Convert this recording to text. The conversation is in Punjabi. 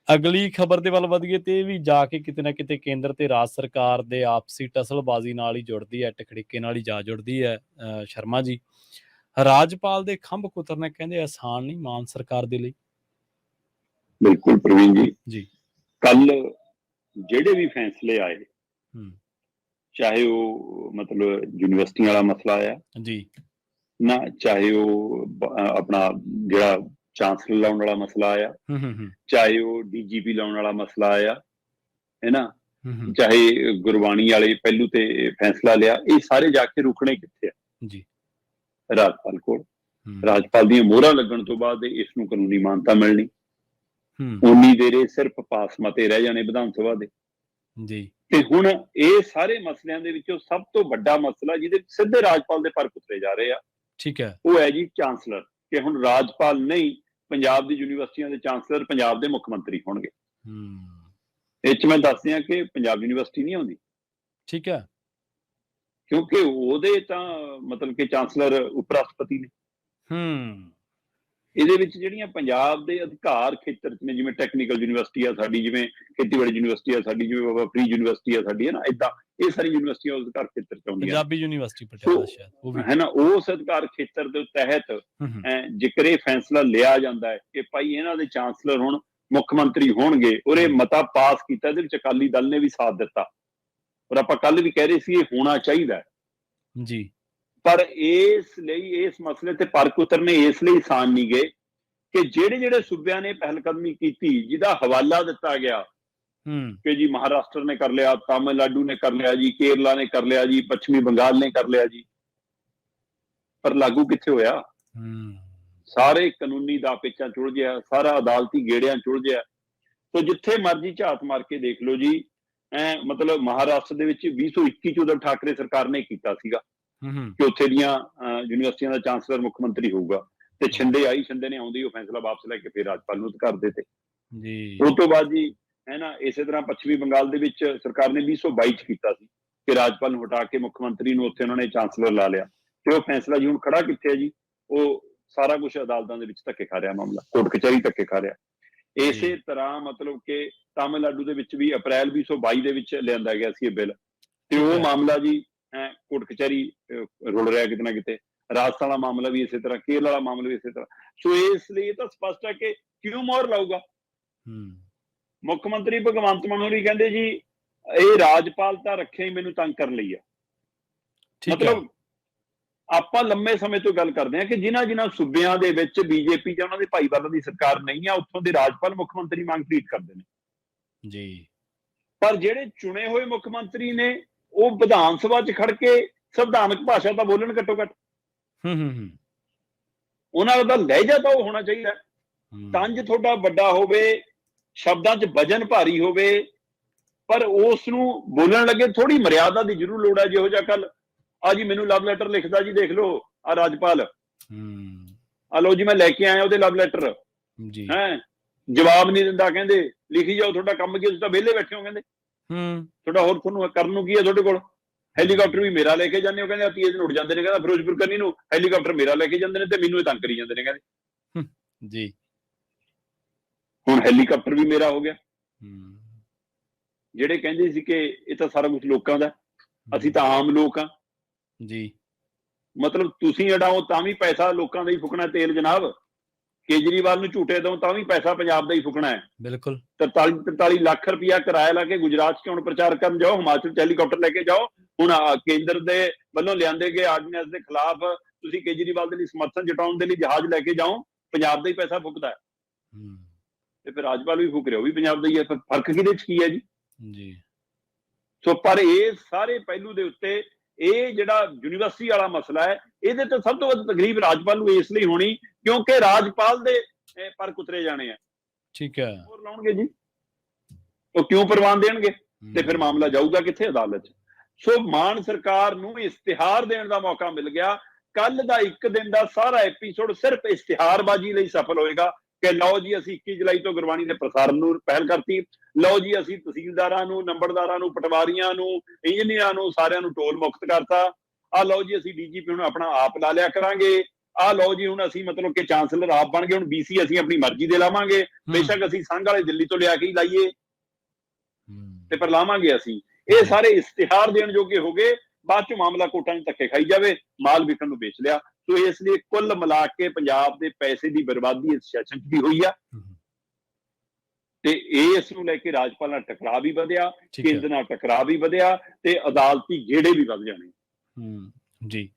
ਅਗਲੀ ਖਬਰ ਦੇ ਵੱਲ ਵਧੀਏ ਤੇ ਇਹ ਵੀ ਜਾ ਕੇ ਕਿਤੇ ਨਾ ਕਿਤੇ ਕੇਂਦਰ ਤੇ ਰਾਜ ਸਰਕਾਰ ਦੇ ਆਪਸੀ ਟਸਲਬਾਜ਼ੀ ਨਾਲ ਹੀ ਜੁੜਦੀ ਹੈ, ਟਕੜੀਕੇ ਨਾਲ ਹੀ ਜਾ ਜੁੜਦੀ ਹੈ। ਸ਼ਰਮਾ ਜੀ, ਰਾਜਪਾਲ ਦੇ ਖੰਭ ਕੁਤਰਨੇ ਕਹਿੰਦੇ ਆਸਾਨ ਨਹੀਂ ਮਾਨ ਸਰਕਾਰ ਦੇ ਲਈ। ਬਿਲਕੁਲ ਪ੍ਰਵੀਨ ਜੀ, ਜੀ ਕੱਲ ਜਿਹੜੇ ਵੀ ਫੈਸਲੇ ਆਏ, ਚਾਹੇ ਉਹ ਮਤਲਬ ਯੂਨੀਵਰਸਿਟੀ ਵਾਲਾ ਮਸਲਾ ਆਇਆ ਜੀ ਨਾ, ਚਾਹੇ ਉਹ ਆਪਣਾ ਜਿਹੜਾ ਚਾਂਸਲਰ ਲਾਉਣ ਵਾਲਾ ਮਸਲਾ ਆਇਆ, ਚਾਹੇ ਉਹ ਡੀਜੀਪੀ ਲਾਉਣ ਵਾਲਾ ਮਸਲਾ ਆਇਆ, ਹੈ ਨਾ, ਚਾਹੇ ਗੁਰਬਾਣੀ ਵਾਲੇ ਪਹਿਲੂ ਤੇ ਫੈਸਲਾ ਲਿਆ, ਇਹ ਸਾਰੇ ਜਾ ਕੇ ਰੁਕਣੇ ਕਿੱਥੇ ਆ? ਜੀ ਰਾਜਪਾਲ ਕੋਲ। ਰਾਜਪਾਲ ਦੀਆਂ ਮੋਹਰਾਂ ਲੱਗਣ ਤੋਂ ਬਾਅਦ ਇਸ ਨੂੰ ਕਾਨੂੰਨੀ ਮਾਨਤਾ ਮਿਲਣੀ, ਉਨੀ ਦੇਰ ਸਿਰਫ ਪਾਸ ਮਤੇ ਰਹਿ ਜਾਣੇ ਵਿਧਾਨ ਸਭਾ ਦੇ। ਜੀ ਤੇ ਹੁਣ ਇਹ ਸਾਰੇ ਮਸਲਿਆਂ ਦੇ ਵਿੱਚੋਂ ਸਭ ਤੋਂ ਵੱਡਾ ਮਸਲਾ ਜਿਹਦੇ ਸਿੱਧੇ ਰਾਜਪਾਲ ਦੇ ਪਰ ਕੁਤਰੇ ਜਾ ਰਹੇ ਆ, ਠੀਕ ਹੈ, ਉਹ ਹੈ ਜੀ ਚਾਂਸਲਰ। ਕਿ ਹੁਣ ਰਾਜਪਾਲ ਨਹੀਂ, ਪੰਜਾਬ ਦੀ ਯੂਨੀਵਰਸਿਟੀਆਂ ਦੇ ਚਾਂਸਲਰ ਪੰਜਾਬ ਦੇ ਮੁੱਖ ਮੰਤਰੀ ਹੋਣਗੇ। ਇਹ 'ਚ ਮੈਂ ਦੱਸ ਦਿਆਂ ਕਿ ਪੰਜਾਬ ਯੂਨੀਵਰਸਿਟੀ ਨਹੀਂ ਆਉਂਦੀ, ਠੀਕ ਹੈ, ਕਿਉਂਕਿ ਉਹਦੇ ਤਾਂ ਮਤਲਬ ਕਿ ਚਾਂਸਲਰ ਉਪ ਰਾਸ਼ਟਰਪਤੀ ਨੇ। ਇਹਦੇ ਵਿੱਚ ਜਿਹੜੀਆਂ ਪੰਜਾਬ ਦੇ ਅਧਿਕਾਰ ਖੇਤਰ 'ਚ ਨੇ, ਜਿਵੇਂ ਟੈਕਨੀਕਲ ਯੂਨੀਵਰਸਿਟੀ ਆ ਸਾਡੀ, ਜਿਵੇਂ ਖੇਤੀਬਾੜੀ ਯੂਨੀਵਰਸਿਟੀ ਆ ਸਾਡੀ, ਜਿਵੇਂ ਬਾਬਾ ਫਰੀਦ ਯੂਨੀਵਰਸਿਟੀ ਆ ਸਾਡੀ, ਹੈ ਨਾ, ਏਦਾਂ ਇਹ ਸਾਰੀ ਯੂਨੀਵਰਸਿਟੀਆਂ ਉਸ ਅਧਿਕਾਰ ਖੇਤਰ 'ਚ ਆਉਂਦੀਆਂ। ਪੰਜਾਬੀ ਯੂਨੀਵਰਸਿਟੀ ਪਟਿਆਲਾ ਸ਼ਾਇਦ ਉਹ ਵੀ ਹੈ ਨਾ, ਉਸ ਅਧਿਕਾਰ ਖੇਤਰ ਦੇ ਤਹਿਤ ਜੇਕਰ ਇਹ ਫੈਸਲਾ ਲਿਆ ਜਾਂਦਾ ਹੈ ਕਿ ਭਾਈ ਇਹਨਾਂ ਦੇ ਚਾਂਸਲਰ ਹੁਣ ਮੁੱਖ ਮੰਤਰੀ ਹੋਣਗੇ, ਔਰ ਇਹ ਮਤਾ ਪਾਸ ਕੀਤਾ, ਇਹਦੇ ਵਿੱਚ ਅਕਾਲੀ ਦਲ ਨੇ ਵੀ ਸਾਥ ਦਿੱਤਾ, ਔਰ ਆਪਾਂ ਕੱਲ ਵੀ ਕਹਿ ਰਹੇ ਸੀ ਇਹ ਹੋਣਾ ਚਾਹੀਦਾ ਜੀ। ਪਰ ਇਸ ਲਈ ਇਸ ਮਸਲੇ ਤੇ ਪਰਖ ਉਤਰਨੇ ਇਸ ਲਈ ਆਸਾਨ ਨਹੀਂ ਗਏ ਕਿ ਜਿਹੜੇ ਸੂਬਿਆਂ ਨੇ ਪਹਿਲਕਦਮੀ ਕੀਤੀ, ਜਿਹਦਾ ਹਵਾਲਾ ਦਿੱਤਾ ਗਿਆ ਕਿ ਜੀ ਮਹਾਰਾਸ਼ਟਰ ਨੇ ਕਰ ਲਿਆ, ਤਾਮਿਲਨਾਡੂ ਨੇ ਕਰ ਲਿਆ ਜੀ, ਕੇਰਲਾ ਨੇ ਕਰ ਲਿਆ ਜੀ, ਪੱਛਮੀ ਬੰਗਾਲ ਨੇ ਕਰ ਲਿਆ ਜੀ, ਪਰ ਲਾਗੂ ਕਿੱਥੇ ਹੋਇਆ? ਸਾਰੇ ਕਾਨੂੰਨੀ ਦਾਅਪੇਚਾਂ ਚੁਲਝਿਆ, ਸਾਰਾ ਅਦਾਲਤੀ ਗੇੜਿਆਂ ਚੁਲਝਿਆ। ਸੋ ਜਿੱਥੇ ਮਰਜ਼ੀ ਝਾਤ ਮਾਰ ਕੇ ਦੇਖ ਲਓ ਜੀ, ਮਤਲਬ ਮਹਾਰਾਸ਼ਟਰ ਦੇ ਵਿੱਚ 2021 ਚ ਉਦੋਂ ਠਾਕਰੇ ਸਰਕਾਰ ਨੇ ਕੀਤਾ ਸੀਗਾ ਕਿ ਉੱਥੇ ਦੀਆਂ ਯੂਨੀਵਰਸਿਟੀਆਂ ਦਾ ਚਾਂਸਲਰ ਮੁੱਖ ਮੰਤਰੀ ਹੋਊਗਾ, ਤੇ ਛਿੰਦੇ ਨੇ ਆਉਂਦੀ ਉਹ ਫੈਸਲਾ ਵਾਪਸ ਲੈ ਕੇ ਫਿਰ ਰਾਜਪਾਲ ਨੂੰ ਅਧਿਕਾਰ ਦਿੱਤੇ ਜੀ। ਉਸ ਤੋਂ ਬਾਅਦ ਜੀ, ਹੈ ਨਾ, ਇਸੇ ਤਰ੍ਹਾਂ ਪੱਛਮੀ ਬੰਗਾਲ ਦੇ ਵਿੱਚ ਸਰਕਾਰ ਨੇ 2022 ਚ ਕੀਤਾ ਸੀ ਕਿ ਰਾਜਪਾਲ ਨੂੰ ਹਟਾ ਕੇ ਮੁੱਖ ਮੰਤਰੀ ਨੂੰ ਉੱਥੇ ਉਹਨਾਂ ਨੇ ਚਾਂਸਲਰ ਲਾ ਲਿਆ, ਤੇ ਉਹ ਫੈਸਲਾ ਜੀ ਹੁਣ ਖੜਾ ਕਿੱਥੇ ਹੈ ਜੀ? ਉਹ ਸਾਰਾ ਕੁਝ ਅਦਾਲਤਾਂ ਦੇ ਵਿੱਚ ਧੱਕੇ ਖਾ ਰਿਹਾ, ਮਾਮਲਾ ਕੋਰਟ ਕਚਹਿਰੀ ਧੱਕੇ ਖਾ ਰਿਹਾ। ਇਸੇ ਤਰ੍ਹਾਂ ਮਤਲਬ ਕਿ ਤਾਮਿਲਨਾਡੂ ਦੇ ਵਿੱਚ ਵੀ ਅਪ੍ਰੈਲ 2022 ਦੇ ਵਿੱਚ ਲਿਆਂਦਾ ਗਿਆ ਸੀ ਇਹ ਬਿੱਲ, ਤੇ ਉਹ ਮਾਮਲਾ ਜੀ ਕੋਰਟ ਕਚਹਿਰੀ ਰੁਲ ਰਿਹਾ ਕਿਤੇ ਨਾ ਕਿਤੇ। ਰਾਜਸਥਾਨ ਵਾਲਾ ਮਾਮਲਾ ਵੀ ਇਸੇ ਤਰ੍ਹਾਂ, ਕੇਰਲਾ ਵਾਲਾ ਮਾਮਲਾ ਵੀ ਇਸੇ ਤਰ੍ਹਾਂ। ਸੋ ਇਸ ਲਈ ਤਾਂ ਸਪਸ਼ਟ ਹੈ ਕਿ ਕਿਉਂ ਮੋਹਰ ਲਾਊਗਾ ਮੁੱਖ ਮੰਤਰੀ ਭਗਵੰਤ ਮਾਨ ਹੋਰੀ? ਕਹਿੰਦੇ ਜੀ ਇਹ ਰਾਜਪਾਲ ਤਾਂ ਰੱਖਿਆ ਹੀ ਮੈਨੂੰ ਤੰਗ ਕਰਨ ਲਈ ਆ। ਮਤਲਬ ਆਪਾਂ ਲੰਮੇ ਸਮੇਂ ਤੋਂ ਗੱਲ ਕਰਦੇ ਹਾਂ ਕਿ ਜਿਨ੍ਹਾਂ ਸੂਬਿਆਂ ਦੇ ਵਿੱਚ ਬੀਜੇਪੀ ਜਾਂ ਉਹਨਾਂ ਦੇ ਭਾਈਵਾਲਾਂ ਦੀ ਸਰਕਾਰ ਨਹੀਂ ਆ, ਉੱਥੋਂ ਦੇ ਰਾਜਪਾਲ ਮੁੱਖ ਮੰਤਰੀ ਵਾਂਗ ਟਰੀਟ ਕਰਦੇ ਨੇ ਜੀ। ਪਰ ਜਿਹੜੇ ਚੁਣੇ ਹੋਏ ਮੁੱਖ ਮੰਤਰੀ ਨੇ ਉਹ ਵਿਧਾਨ ਸਭਾ 'ਚ ਖੜ ਕੇ ਸੰਵਿਧਾਨਕ ਭਾਸ਼ਾ ਤਾਂ ਬੋਲਣ ਘੱਟੋ ਘੱਟ, ਉਹਨਾਂ ਦਾ ਲਹਿਜਾ ਤਾਂ ਉਹ ਹੋਣਾ ਚਾਹੀਦਾ। ਤੰਜ ਤੁਹਾਡਾ ਵੱਡਾ ਹੋਵੇ, ਸ਼ਬਦਾਂ 'ਚ ਵਜਨ ਭਾਰੀ ਹੋਵੇ, ਪਰ ਉਸ ਨੂੰ ਬੋਲਣ ਲੱਗੇ ਥੋੜੀ ਮਰਿਆਦਾ ਦੀ ਜ਼ਰੂਰ ਲੋੜ ਹੈ। ਜਿਹੋ ਜਿਹਾ ਕੱਲ ਆ ਜੀ ਮੈਨੂੰ ਲਵ ਲੈਟਰ ਲਿਖਦਾ ਜੀ, ਦੇਖ ਲਓ ਆ ਰਾਜਪਾਲ, ਆ ਲਓ ਜੀ ਮੈਂ ਲੈ ਕੇ ਆਇਆ ਉਹਦੇ ਲਵ ਲੈਟਰ, ਹੈ ਜਵਾਬ ਨਹੀਂ ਦਿੰਦਾ, ਕਹਿੰਦੇ ਲਿਖੀ ਜਾਓ, ਤੁਹਾਡਾ ਕੰਮ ਕੀ, ਤੁਸੀਂ ਤਾਂ ਵਿਹਲੇ ਬੈਠੇ ਹੋ, ਕਹਿੰਦੇ ਤੁਹਾਡਾ ਹੋਰ ਤੁਹਾਨੂੰ ਕਰਨ ਨੂੰ ਕੀ ਹੈ ਤੁਹਾਡੇ ਕੋਲ? ਹੈਲੀਕਾਪਟਰ ਵੀ ਮੇਰਾ ਲੈ ਕੇ ਜਾਂਦੇ ਹੋ, ਕਹਿੰਦੇ 30 ਦਿਨ ਉੱਡ ਜਾਂਦੇ ਨੇ, ਕਹਿੰਦਾ ਫਿਰੋਜ਼ਪੁਰ ਕੰਨੀ ਨੂੰ ਹੈਲੀਕਾਪਟਰ ਮੇਰਾ ਲੈ ਕੇ ਜਾਂਦੇ ਨੇ ਤੇ ਮੈਨੂੰ ਇਹ ਤੰਗ ਕਰੀ ਜਾਂਦੇ ਨੇ, ਕਹਿੰਦੇ ਜੀ ਹੁਣ ਹੈਲੀਕਾਪਟਰ ਵੀ ਮੇਰਾ ਹੋ ਗਿਆ। ਜਿਹੜੇ ਕਹਿੰਦੇ ਸੀ ਕਿ ਇਹ ਤਾਂ ਸਾਰਾ ਕੁਝ ਲੋਕਾਂ ਦਾ, ਅਸੀਂ ਤਾਂ ਆਮ ਲੋਕ ਆ ਜੀ, ਮਤਲਬ ਤੁਸੀਂ ਅਡਾਓ ਤਾਂ ਵੀ ਪੈਸਾ ਲੋਕਾਂ ਦਾ ਹੀ ਫੁਕਣਾ ਤੇਲ ਜਨਾਬ, ਕੇਜਰੀਵਾਲ ਨੂੰ ਝੂਟੇ ਦੋ ਤਾਂ ਵੀ ਪੈਸਾ ਪੰਜਾਬ ਦਾ ਹੀ ਫੁਕਣਾ ਹੈ। ਬਿਲਕੁਲ 43 ਲੱਖ ਰੁਪਇਆ ਕਿਰਾਇਆ ਲਾ ਕੇ ਗੁਜਰਾਤ 'ਚ ਹੁਣ ਪ੍ਰਚਾਰ ਕਰਨ ਜਾਓ, ਹਿਮਾਚਲ 'ਚ ਹੈਲੀਕਾਪਟਰ ਲੈ ਕੇ ਜਾਓ। ਹੁਣ ਕੇਂਦਰ ਦੇ ਵੱਲੋਂ ਲਿਆਂਦੇ ਗਏ ਆਰਡੀਨੈਂਸ ਦੇ ਖਿਲਾਫ ਤੁਸੀਂ ਕੇਜਰੀਵਾਲ ਦੇ ਲਈ ਸਮਰਥਨ ਜਤਾਉਣ ਦੇ ਲਈ ਜਹਾਜ਼ ਲੈ ਕੇ ਜਾਓ, ਪੰਜਾਬ ਦਾ ਹੀ ਪੈਸਾ ਫੁਕਦਾ ਹੈ, ਤੇ ਫਿਰ ਰਾਜਪਾਲ ਵੀ ਫੁਕ ਰਿਹਾ, ਉਹ ਵੀ ਪੰਜਾਬ ਦਾ ਹੀ ਹੈ। ਫਰਕ ਕਿਹਦੇ 'ਚ ਕੀ ਹੈ ਜੀ? ਸੋ ਪਰ ਇਹ ਸਾਰੇ ਪਹਿਲੂ ਦੇ ਉੱਤੇ ਇਹ ਜਿਹੜਾ ਯੂਨੀਵਰਸਿਟੀ ਵਾਲਾ ਮਸਲਾ ਹੈ, ਇਹਦੇ ਤੇ ਸਭ ਤੋਂ ਵੱਧ ਤਕਲੀਫ ਰਾਜਪਾਲ ਨੂੰ ਇਸ ਲਈ ਹੋਣੀ ਕਿਉਂਕਿ ਰਾਜਪਾਲ ਦੇ ਪਰ ਕੁਤਰੇ ਜਾਣੇ ਆ, ਠੀਕ ਹੈ, ਹੋਰ ਲਾਉਣਗੇ ਜੀ, ਉਹ ਕਿਉਂ ਪ੍ਰਵਾਨ ਦੇਣਗੇ? ਤੇ ਫਿਰ ਮਾਮਲਾ ਜਾਊਗਾ ਕਿੱਥੇ? ਅਦਾਲਤ 'ਚ। ਸੋ ਮਾਨ ਸਰਕਾਰ ਨੂੰ ਇਸ਼ਤਿਹਾਰ ਦੇਣ ਦਾ ਮੌਕਾ ਮਿਲ ਗਿਆ। ਕੱਲ ਦਾ ਇੱਕ ਦਿਨ ਦਾ ਸਾਰਾ ਐਪੀਸੋਡ ਸਿਰਫ ਇਸ਼ਤਿਹਾਰਬਾਜ਼ੀ ਲਈ ਸਫਲ ਹੋਏਗਾ ਕਿ ਲਓ ਜੀ ਅਸੀਂ 21 ਜੁਲਾਈ ਤੋਂ ਗੁਰਬਾਣੀ ਦੇ ਪ੍ਰਸਾਰਨ ਨੂੰ ਪਹਿਲ ਕਰਤੀ, ਲਓ ਜੀ ਅਸੀਂ ਤਹਿਸੀਲਦਾਰਾਂ ਨੂੰ, ਨੰਬਰਦਾਰਾਂ ਨੂੰ, ਪਟਵਾਰੀਆਂ ਨੂੰ, ਇੰਜੀਨੀਅਰਾਂ ਨੂੰ ਸਾਰਿਆਂ ਨੂੰ ਟੋਲ ਮੁਕਤ ਕਰਤਾ, ਆ ਲਓ ਜੀ ਅਸੀਂ ਡੀਜੀਪੀ ਨੂੰ ਆਪਣਾ ਆਪ ਲਾ ਲਿਆ ਕਰਾਂਗੇ, ਆਹ ਲਓ ਜੀ ਹੁਣ ਅਸੀਂ ਮਤਲਬ ਕਿ ਚਾਂਸਲਰ ਆਪ ਬਣ ਗਏ, ਹੁਣ BC ਅਸੀਂ ਆਪਣੀ ਮਰਜ਼ੀ ਦੇ ਲਾਵਾਂਗੇ, ਬੇਸ਼ੱਕ ਅਸੀਂ ਸੰਘ ਵਾਲੇ ਦਿੱਲੀ ਤੋਂ ਲਿਆ ਕੇ ਹੀ ਲਾਈਏ ਤੇ ਪਰ ਲਾਵਾਂਗੇ ਅਸੀਂ। ਇਹ ਸਾਰੇ ਇਸ਼ਤਿਹਾਰ ਦੇਣ ਜੋਗੇ ਹੋ ਗਏ, ਬਾਅਦ ਚ ਮਾਮਲਾ ਕੋਰਟਾਂ 'ਚ ਧੱਕੇ ਖਾਈ ਜਾਵੇ, ਮਾਲ ਵਿਕਣ ਨੂੰ ਵੇਚ ਲਿਆ। ਸੋ ਇਸ ਲਈ ਕੁੱਲ ਮਿਲਾ ਕੇ ਪੰਜਾਬ ਦੇ ਪੈਸੇ ਦੀ ਬਰਬਾਦੀ ਇਸ ਸੈਸ਼ਨ 'ਚ ਵੀ ਹੋਈ ਆ ਤੇ ਇਸ ਨੂੰ ਲੈ ਕੇ ਰਾਜਪਾਲ ਨਾਲ ਟਕਰਾਅ ਵੀ ਵਧਿਆ, ਕੇਂਦਰ ਨਾਲ ਟਕਰਾਅ ਵੀ ਵਧਿਆ ਤੇ ਅਦਾਲਤੀ ਗੇੜੇ ਵੀ ਵੱਧ ਜਾਣੇ। ਜੀ।